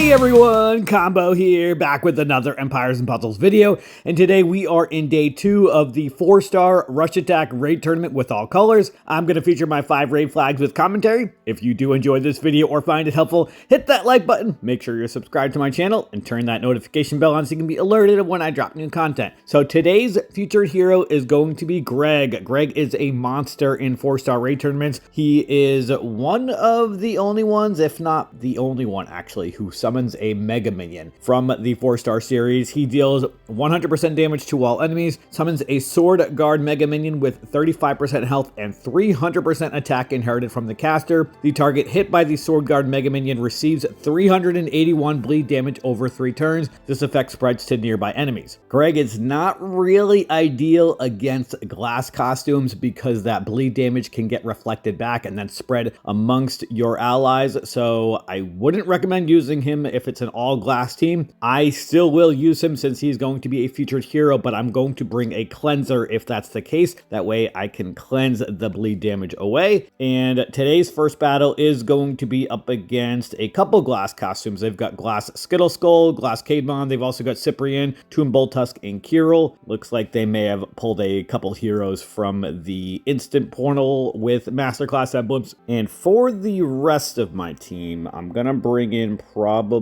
Hey everyone, Combo here, back with another Empires and Puzzles video, and today we are in day 2 of the 4-star Rush Attack Raid Tournament with all colors. I'm going to feature my 5 raid flags with commentary. If you do enjoy this video or find it helpful, hit that like button, make sure you're subscribed to my channel, and turn that notification bell on so you can be alerted of when I drop new content. So today's featured hero is going to be Greg. Greg is a monster in 4-star raid tournaments. He is one of the only ones, if not the only one actually, who summons a Mega Minion. From the 4-star series, he deals 100% damage to all enemies, summons a Sword Guard Mega Minion with 35% health and 300% attack inherited from the caster. The target hit by the Sword Guard Mega Minion receives 381 bleed damage over 3 turns. This effect spreads to nearby enemies. Greg is not really ideal against glass costumes because that bleed damage can get reflected back and then spread amongst your allies, so I wouldn't recommend using him if it's an all glass team. I still will use him since he's going to be a featured hero, but I'm going to bring a cleanser if that's the case. That way I can cleanse the bleed damage away. And today's first battle is going to be up against a couple glass costumes. They've got Glass Skittle Skull, Glass Caedmon. They've also got Cyprian, Tomb Boltusk, and Kyril. Looks like they may have pulled a couple heroes from the Instant Portal with Masterclass emblems. And for the rest of my team, I'm gonna bring in probably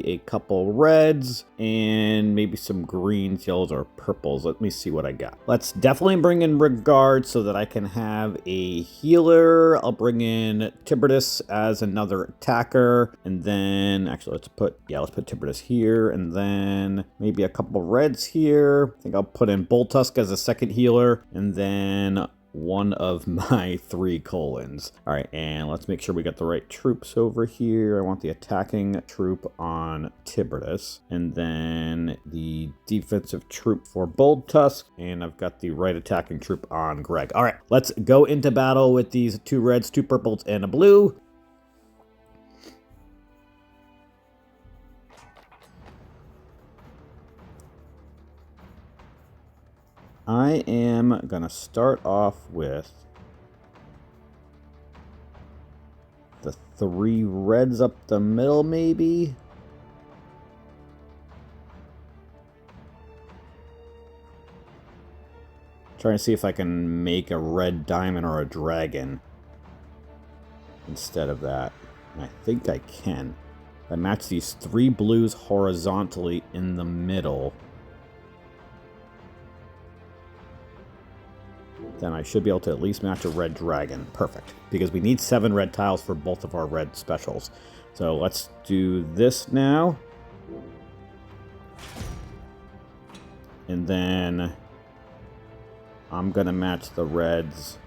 a couple reds and maybe some greens, yellows, or purples. Let me see what I got. Let's definitely bring in Regard so that I can have a healer. I'll bring in Tiberius as another attacker, and then actually let's put Tiberius here, and then maybe a couple reds here. I think I'll put in Boltusk as a second healer, and then one of my 3 colons. All right, and let's make sure we got the right troops over here. I want the attacking troop on Tiberius, and then the defensive troop for Boltusk, and I've got the right attacking troop on Greg. All right, let's go into battle with these 2 reds, 2 purples, and a blue. I am gonna start off with the 3 reds up the middle, maybe. Trying to see if I can make a red diamond or a dragon instead of that. And I think I can. I match these 3 blues horizontally in the middle. Then I should be able to at least match a red dragon. Perfect. Because we need 7 red tiles for both of our red specials. So let's do this now. And then I'm going to match the reds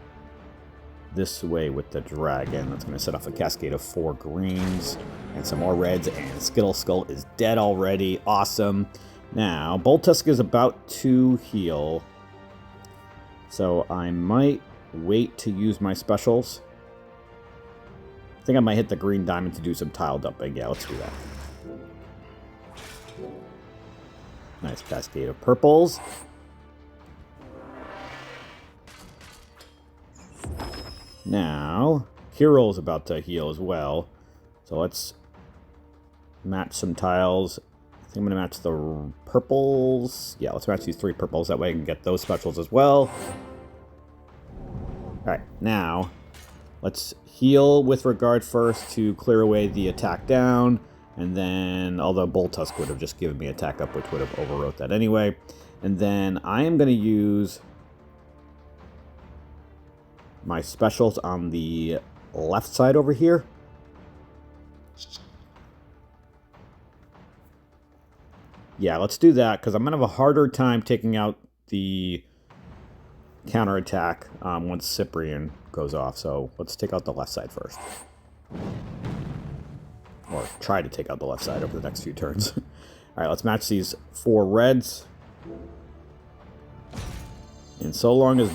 this way with the dragon. That's going to set off a cascade of 4 greens and some more reds. And Skittle Skull is dead already. Awesome. Now, Boltusk is about to heal. So I might wait to use my specials. I think I might hit the green diamond to do some tile dumping. Yeah, let's do that. Nice cascade of purples. Now, Kyril's about to heal as well. So let's match some tiles. I think I'm going to match the purples. Yeah, let's match these 3 purples. That way I can get those specials as well. Alright, now let's heal with Regard first to clear away the attack down. And then, although Boltusk would have just given me attack up, which would have overwrote that anyway. And then I am going to use my specials on the left side over here. Yeah, let's do that, because I'm going to have a harder time taking out the counterattack once Cyprian goes off. So let's take out the left side first. Or try to take out the left side over the next few turns. All right, let's match these 4 reds. And so long as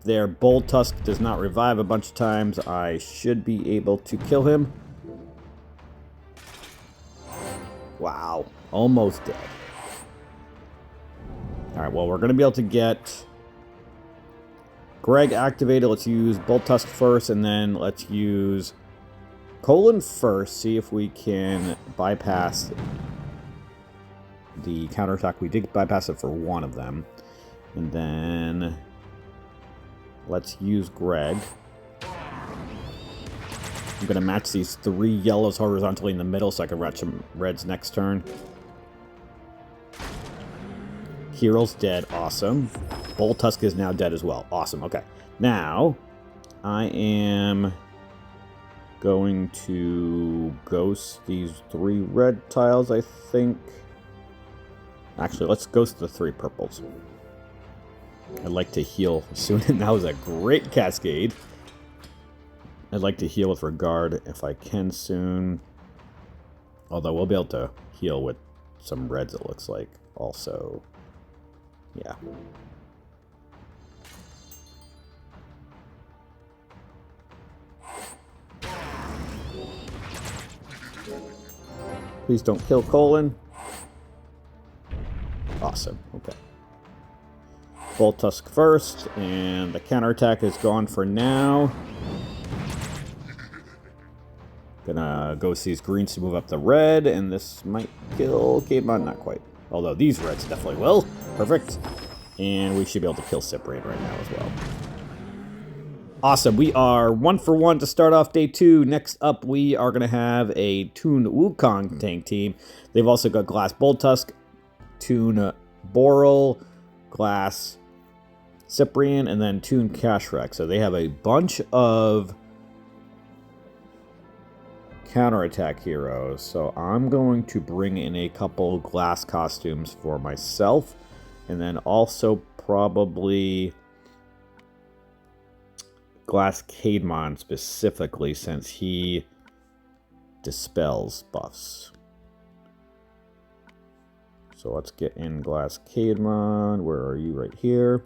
their Boltusk does not revive a bunch of times, I should be able to kill him. Wow, almost dead. Alright, well, we're going to be able to get Greg activated. Let's use Boltusk first, and then let's use Colon first, see if we can bypass the counterattack. We did bypass it for one of them. And then let's use Greg. I'm going to match these 3 yellows horizontally in the middle so I can match some reds next turn. Hero's dead. Awesome. Boltusk is now dead as well. Awesome. Okay. Now, I am going to ghost these 3 red tiles, I think. Actually, let's ghost the 3 purples. I'd like to heal soon. And that was a great cascade. I'd like to heal with Regard if I can soon. Although we'll be able to heal with some reds, it looks like, also. Yeah. Please don't kill Colon. Awesome. Okay. Boltusk first, and the counterattack is gone for now. Gonna ghost these greens to move up the red, and this might kill Caedmon. Not quite. Although these reds definitely will. Perfect. And we should be able to kill Cyprian right now as well. Awesome. We are 1 for 1 to start off day 2. Next up, we are going to have a Toon Wukong tank team. They've also got Glass Boltusk, Toon Boral, Glass Cyprian, and then Toon Kashrek. So they have a bunch of counterattack heroes. So I'm going to bring in a couple glass costumes for myself, and then also probably Glass Caedmon specifically, since he dispels buffs. So let's get in Glass Caedmon. Where are you? Right here.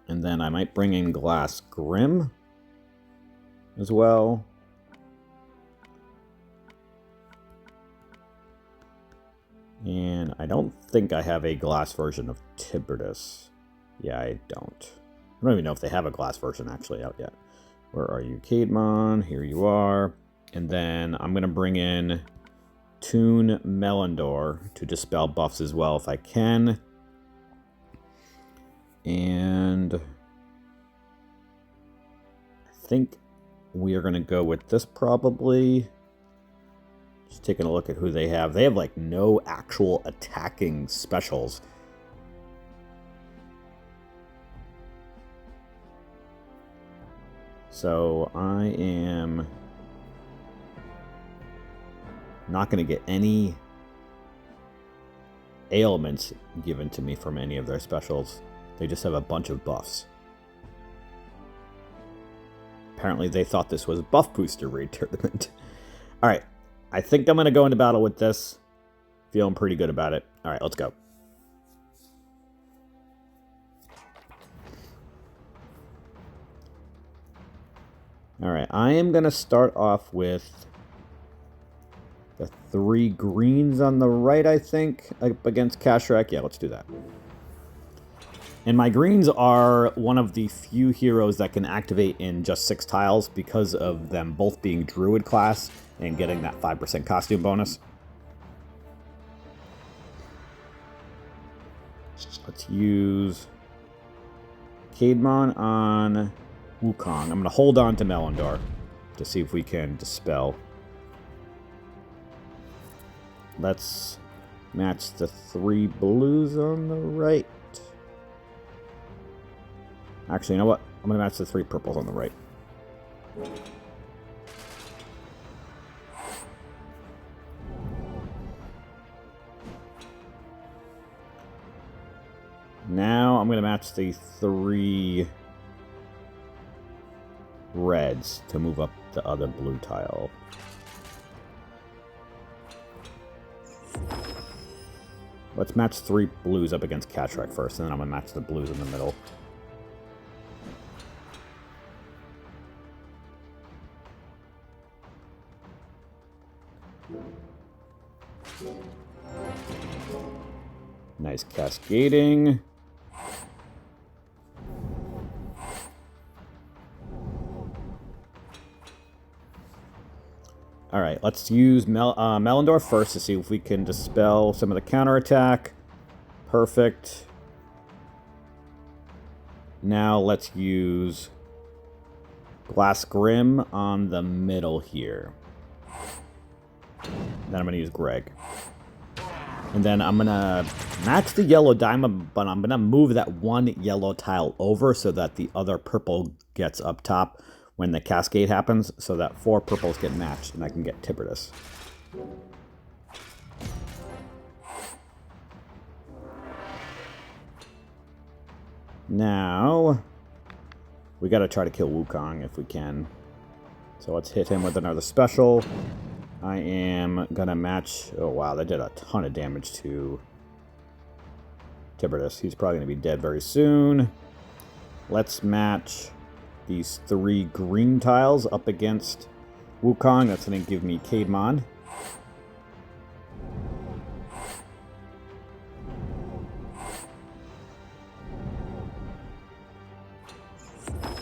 And then I might bring in Glass Grim as well. And I don't think I have a glass version of Tiberius. Yeah, I don't. I don't even know if they have a glass version actually out yet. Where are you, Caedmon? Here you are. And then I'm going to bring in Toon Melindor to dispel buffs as well if I can. And I think we are going to go with this probably. Just taking a look at who they have. They have like no actual attacking specials. So I am not going to get any ailments given to me from any of their specials. They just have a bunch of buffs. Apparently they thought this was Buff Booster Raid Tournament. Alright, I think I'm going to go into battle with this. Feeling pretty good about it. Alright, let's go. Alright, I am going to start off with the 3 greens on the right, I think, up against Kashrek. Yeah, let's do that. And my greens are one of the few heroes that can activate in just 6 tiles because of them both being Druid class and getting that 5% costume bonus. Let's use Caedmon on Wukong. I'm going to hold on to Melindor to see if we can dispel. Let's match the 3 blues on the right. Actually, you know what? I'm going to match the 3 purples on the right. Now I'm going to match the 3 reds to move up the other blue tile. Let's match 3 blues up against Kashrek first, and then I'm going to match the blues in the middle. Nice cascading. Alright, let's use Melindor first to see if we can dispel some of the counterattack. Perfect. Now let's use Glass Grim on the middle here. Then I'm going to use Greg. And then I'm going to match the yellow diamond, but I'm going to move that one yellow tile over so that the other purple gets up top when the cascade happens, so that 4 purples get matched and I can get Tiberius. Now, we got to try to kill Wukong if we can. So let's hit him with another special. I am going to match... Oh, wow, that did a ton of damage to Tiberius. He's probably going to be dead very soon. Let's match these 3 green tiles up against Wukong. That's going to give me Caedmon.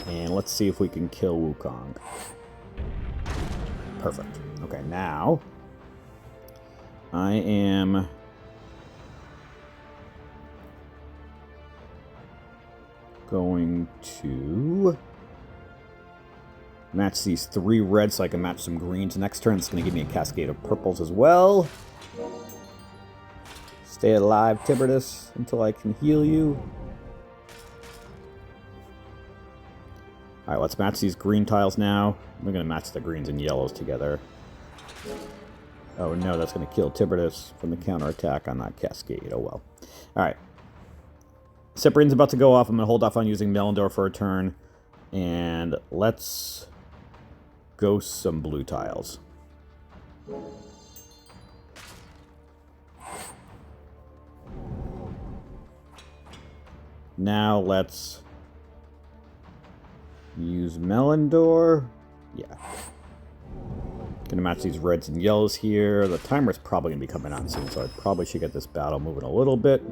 And let's see if we can kill Wukong. Perfect. Okay, now I am going to match these 3 reds so I can match some greens. Next turn, it's going to give me a cascade of purples as well. Stay alive, Tiberius, until I can heal you. Alright, let's match these green tiles now. We're going to match the greens and yellows together. Oh no, that's going to kill Tiberius from the counterattack on that cascade. Oh well. Alright. Cyprian's about to go off. I'm going to hold off on using Melindor for a turn. And let's ghost some blue tiles. Now let's use Melindor. Yeah. Gonna match these reds and yellows here. The timer's probably gonna be coming on soon, so I probably should get this battle moving a little bit.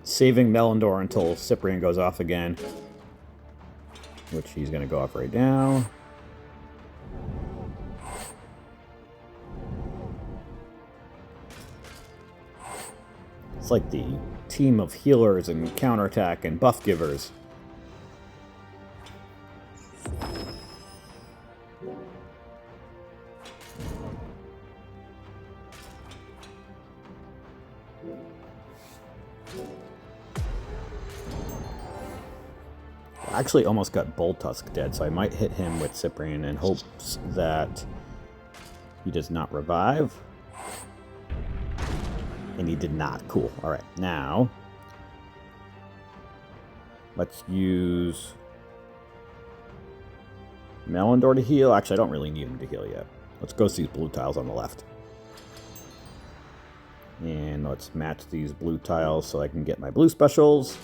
Saving Melindor until Cyprian goes off again, which he's going to go off right now. It's like the team of healers and counterattack and buff givers. Actually almost got Boltusk dead, so I might hit him with Cyprian in hopes that he does not revive. And he did not. Cool. Alright, now let's use Melindor to heal. Actually, I don't really need him to heal yet. Let's go see these blue tiles on the left. And let's match these blue tiles so I can get my blue specials.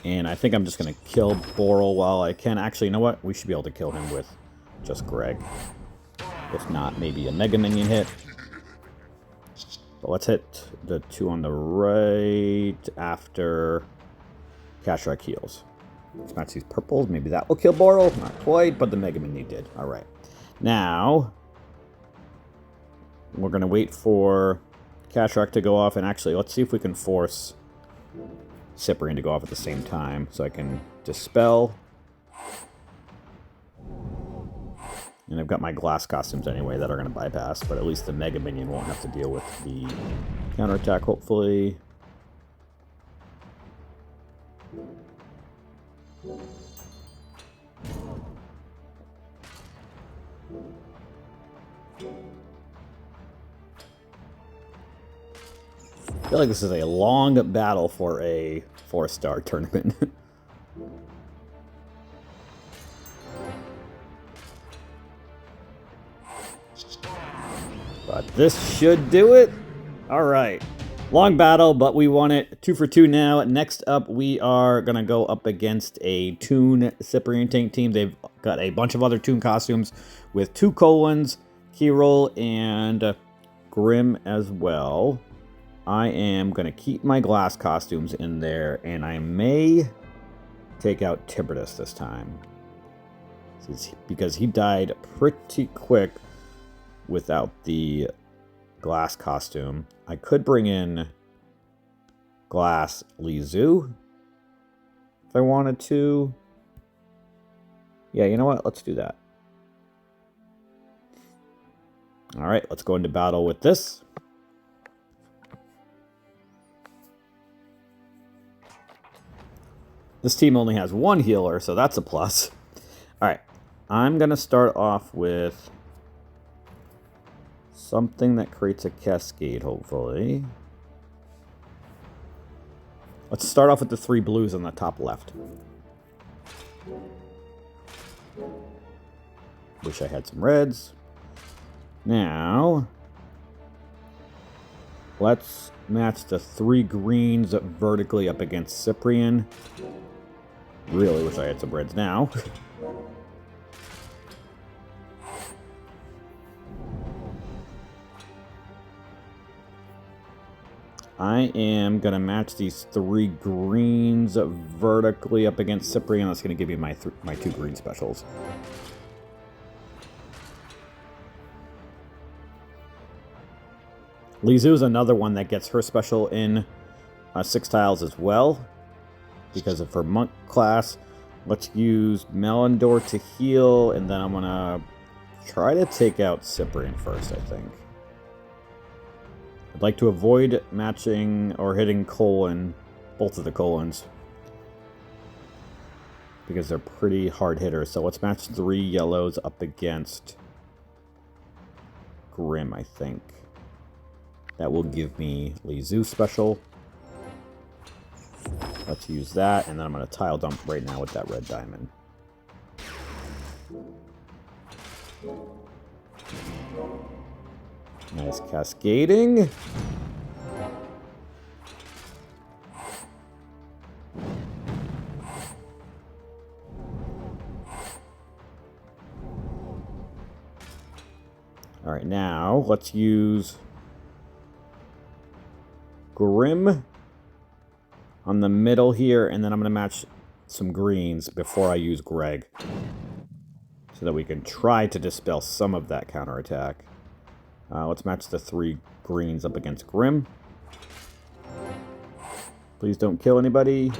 And I think I'm just going to kill Boral while I can. Actually, you know what? We should be able to kill him with just Greg. If not, maybe a Mega Minion hit. But let's hit the 2 on the right after Kashrek heals. Let's match these purples. Maybe that will kill Boral. Not quite, but the Mega Minion did. Alright. Now, we're going to wait for Kashrek to go off. And actually, let's see if we can force Cyprian to go off at the same time so I can dispel. And I've got my glass costumes anyway that are going to bypass, but at least the Mega Minion won't have to deal with the counterattack, hopefully. I feel like this is a long battle for a 4-star tournament. But this should do it. All right. Long battle, but we won it. 2 for 2 now. Next up, we are going to go up against a Toon Cyprian tank team. They've got a bunch of other Toon costumes with 2 Colons, Kyril, and Grim as well. I am going to keep my glass costumes in there, and I may take out Tiberius this time. Because he died pretty quick without the glass costume. I could bring in glass Lizu if I wanted to. Yeah, you know what? Let's do that. All right, let's go into battle with this. This team only has 1 healer, so that's a plus. All right, I'm going to start off with something that creates a cascade, hopefully. Let's start off with the 3 blues on the top left. Wish I had some reds. Now, let's match the 3 greens vertically up against Cyprian. Really wish I had some reds now. I am going to match these 3 greens vertically up against Cyprian. That's going to give me my 2 green specials. Lizu is another one that gets her special in 6 tiles as well. Because of her monk class. Let's use Melindor to heal. And then I'm going to try to take out Cyprian first, I think. I'd like to avoid matching or hitting Colon, both of the Colons, because they're pretty hard hitters. So let's match 3 yellows up against Grim, I think. That will give me Lizu special. Let's use that, and then I'm going to tile dump right now with that red diamond. Nice cascading. All right, now let's use Grim on the middle here, and then I'm going to match some greens before I use Greg, so that we can try to dispel some of that counterattack. Let's match the 3 greens up against Grim. Please don't kill anybody.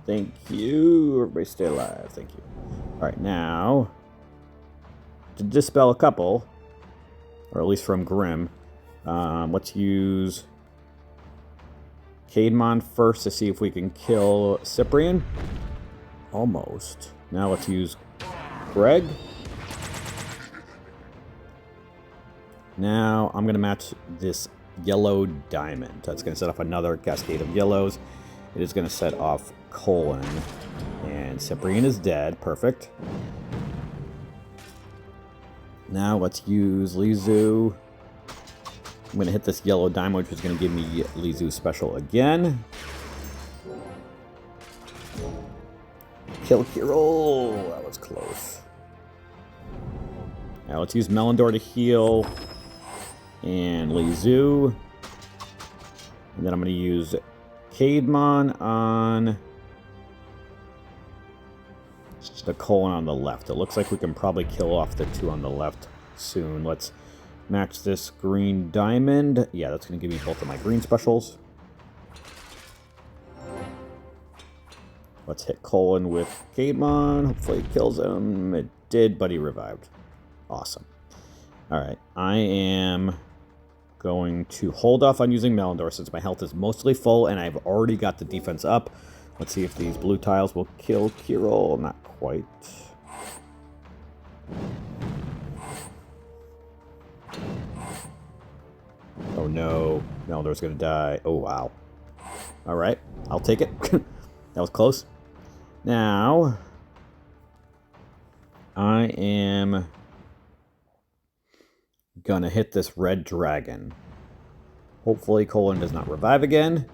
Thank you. Everybody stay alive. Thank you. All right, now, to dispel a couple, or at least from Grim, let's use Caedmon first to see if we can kill Cyprian. Almost. Now let's use Greg. Now I'm going to match this yellow diamond. That's going to set off another cascade of yellows. It is going to set off Colon. And Cyprian is dead. Perfect. Now let's use Lizu. I'm going to hit this yellow diamond, which is going to give me Lizu special again. Kill Kyril. That was close. Now let's use Melindor to heal. And Lizu. And then I'm going to use Caedmon on the Colon on the left. It looks like we can probably kill off the 2 on the left soon. Let's match this green diamond. Yeah, that's going to give me both of my green specials. Let's hit Colon with Caedmon. Hopefully it kills him. It did, but he revived. Awesome. Alright, I am going to hold off on using Melindor since my health is mostly full and I've already got the defense up. Let's see if these blue tiles will kill Kyril. Not quite. Oh no, Melindor's gonna die. Oh wow. Alright, I'll take it. That was close. Now, I am gonna hit this red dragon. Hopefully Colin does not revive again.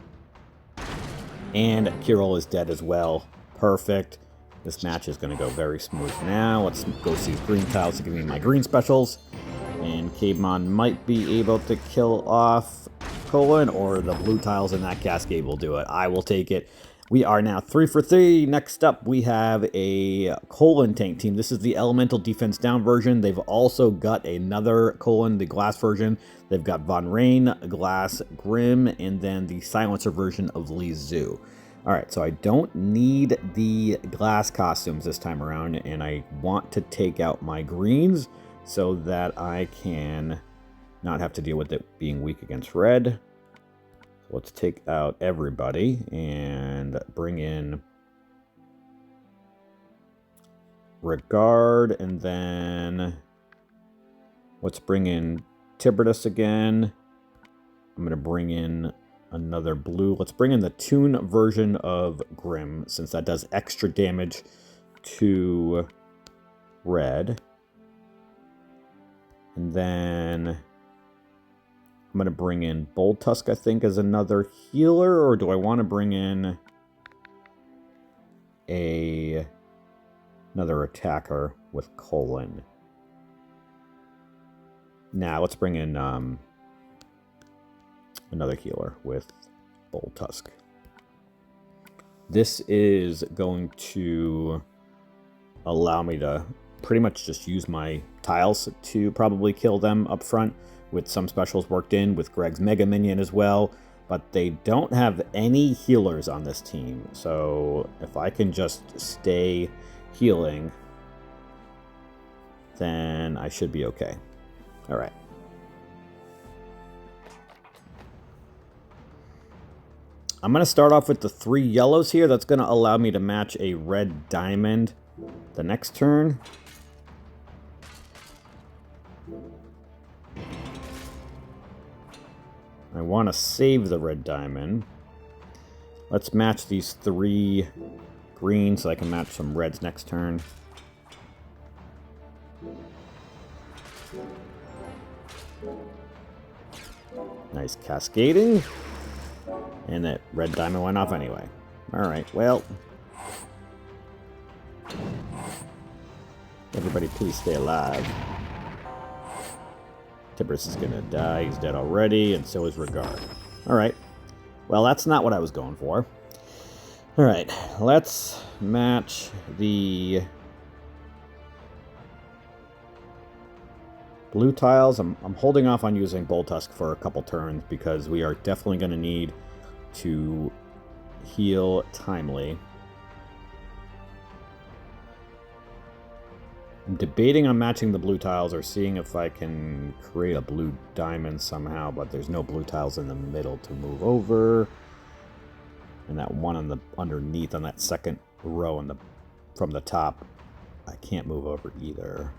And Kirill is dead as well. Perfect. This match is going to go very smooth now. Let's go see green tiles to give me my green specials. And Caveman might be able to kill off Colin, or the blue tiles in that cascade will do it. I will take it. We are now 3 for 3. Next up, we have a Colin tank team. This is the Elemental Defense Down version. They've also got another Colin, the Glass version. They've got Von Rain, Glass, Grim, and then the Silencer version of Li Zhu. Alright, so I don't need the Glass costumes this time around, and I want to take out my greens so that I can not have to deal with it being weak against red. Let's take out everybody and bring in Regard, and then let's bring in Tiberius again. I'm going to bring in another blue. Let's bring in the Toon version of Grim, since that does extra damage to red. And then I'm going to bring in Bold Tusk, I think, as another healer, or do I want to bring in another attacker with Colin? Now, let's bring in another healer with Bold Tusk. This is going to allow me to pretty much just use my tiles to probably kill them up front, with some specials worked in, with Greg's Mega Minion as well. But they don't have any healers on this team, so if I can just stay healing, then I should be okay. Alright. I'm going to start off with the 3 yellows here. That's going to allow me to match a red diamond the next turn. I want to save the red diamond. Let's match these 3 greens so I can match some reds next turn. Nice cascading. And that red diamond went off anyway. Alright, well. Everybody please stay alive. Tiberius is gonna die. He's dead already, and so is Regard. Alright. Well, that's not what I was going for. Alright, let's match the blue tiles. I'm holding off on using Bold Tusk for a couple turns because we are definitely going to need to heal timely. I'm debating on matching the blue tiles or seeing if I can create a blue diamond somehow, but there's no blue tiles in the middle to move over. And that one on the underneath on that second row on from the top, I can't move over either.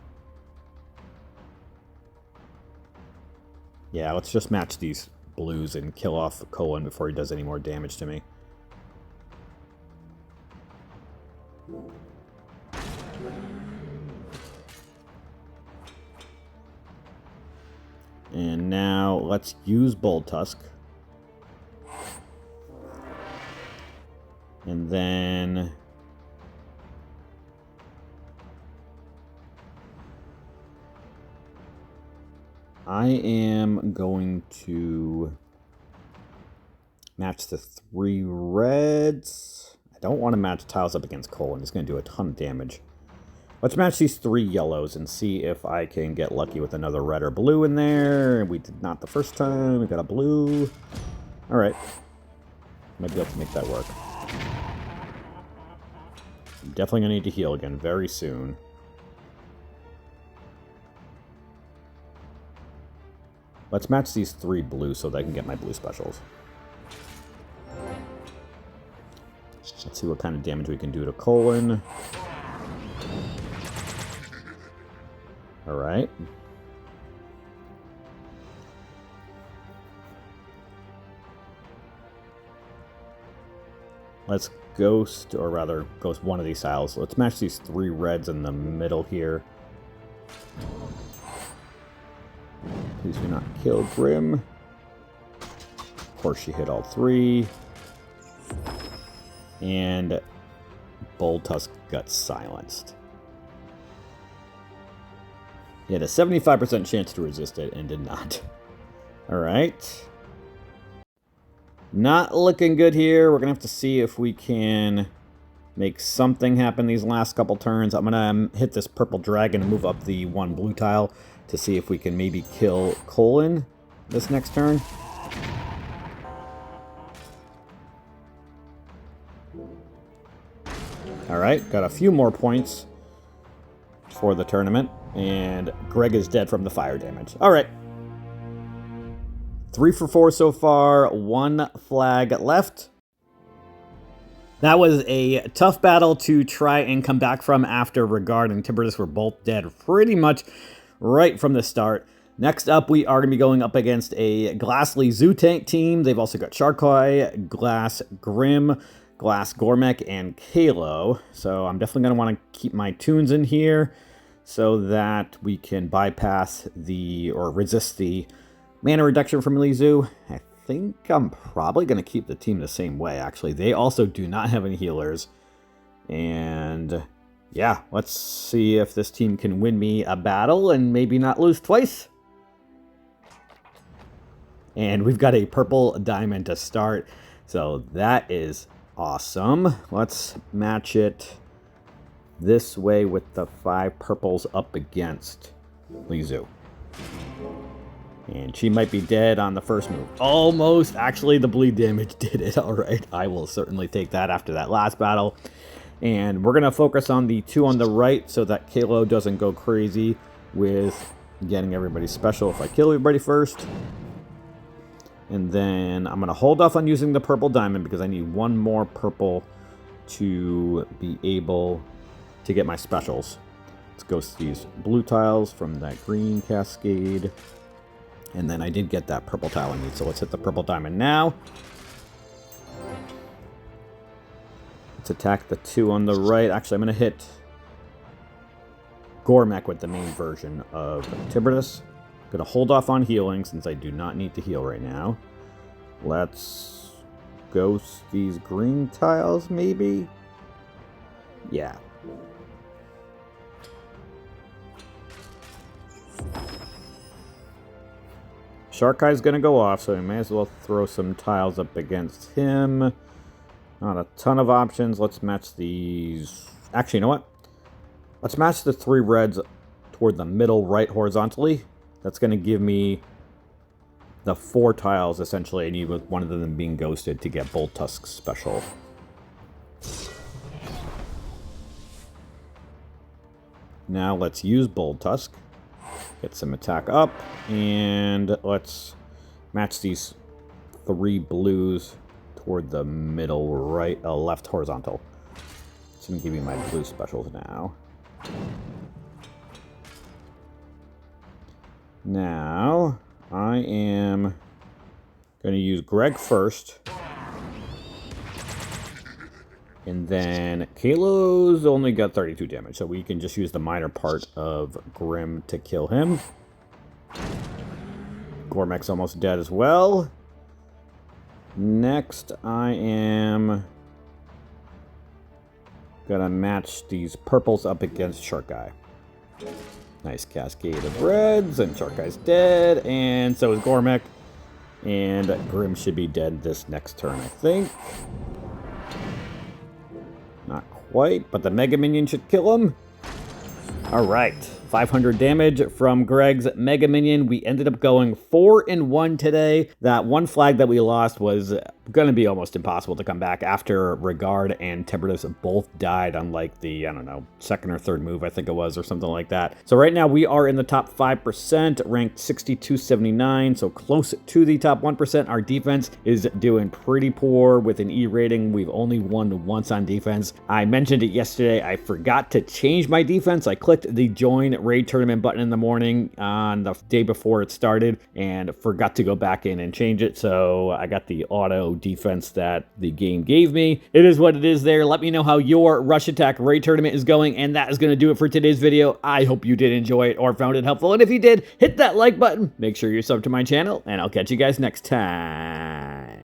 Yeah, let's just match these blues and kill off Colin before he does any more damage to me. And now let's use Bold Tusk. And then I am going to match the 3 reds. I don't want to match tiles up against Colin. It's going to do a ton of damage. Let's match these 3 yellows and see if I can get lucky with another red or blue in there. We did not the first time. We got a blue. Alright. Might be able to make that work. I'm definitely going to need to heal again very soon. Let's match these 3 blues so that I can get my blue specials. Let's see what kind of damage we can do to Colin. Alright. Let's ghost, or rather, ghost one of these tiles. Let's match these 3 reds in the middle here. Please do not kill Grim. Of course, she hit all 3. And Bold-Tusk got silenced. He had a 75% chance to resist it and did not. Alright. Not looking good here. We're going to have to see if we can make something happen these last couple turns. I'm going to hit this purple dragon and move up the 1 blue tile to see if we can maybe kill Colin this next turn. Alright, got a few more points for the tournament. And Greg is dead from the fire damage. Alright. 3 for 4 so far, 1 flag left. That was a tough battle to try and come back from after Regard and Tiberius were both dead pretty much right from the start. Next up, we are going to be going up against a Glassly Zoo Tank team. They've also got Sharkoi, Glass Grim, Glass Gormek, and Kalo. So I'm definitely going to want to keep my tunes in here so that we can bypass or resist the mana reduction from Lizu. I think I'm probably going to keep the team the same way, actually. They also do not have any healers. And yeah, let's see if this team can win me a battle and maybe not lose twice. And we've got a purple diamond to start, so that is awesome. Let's match it this way with the 5 purples up against Lizu. And she might be dead on the first move. Almost. Actually, the bleed damage did it. All right. I will certainly take that after that last battle. And we're going to focus on the 2 on the right so that Kalo doesn't go crazy with getting everybody special if I kill everybody first. And then I'm going to hold off on using the purple diamond because I need 1 more purple to be able to get my specials. Let's ghost these blue tiles from that green cascade. And then I did get that purple tile I need, so let's hit the purple diamond now. Let's attack the 2 on the right. Actually, I'm going to hit Gormek with the main version of Tiberius. I'm going to hold off on healing since I do not need to heal right now. Let's ghost these green tiles, maybe? Yeah. Sharkai's going to go off, so we may as well throw some tiles up against him. Not a ton of options. Let's match these. Actually, you know what? Let's match the 3 reds toward the middle right horizontally. That's going to give me the 4 tiles, essentially, I need with one of them being ghosted to get Bold-Tusk special. Now let's use Bold-Tusk. Get some attack up, and let's match these 3 blues toward the middle right, left horizontal. So I'm giving my blue specials now. Now, I am going to use Greg first. And then Kalo's only got 32 damage, so we can just use the minor part of Grim to kill him. Gormek's almost dead as well. Next, I am gonna match these purples up against Sharkai. Nice cascade of reds, and Sharkai's dead, and so is Gormek. And Grim should be dead this next turn, I think. Not quite, but the Mega Minion should kill him. Alright, 500 damage from Greg's Mega Minion. We ended up going 4-1 today. That 1 flag that we lost was going to be almost impossible to come back after Regard and Tiberius both died on like the, I don't know, 2nd or 3rd move, I think it was, or something like that. So right now we are in the top 5%, ranked 6279, so close to the top 1%. Our defense is doing pretty poor with an E rating. We've only won once on defense. I mentioned it yesterday. I forgot to change my defense. I clicked the join raid tournament button in the morning on the day before it started and forgot to go back in and change it. So I got the auto defense that the game gave me. It is what it is there. Let me know how your Rush Attack Raid Tournament is going, and that is going to do it for today's video. I hope you did enjoy it or found it helpful, and if you did, hit that like button. Make sure you're subbed to my channel, and I'll catch you guys next time.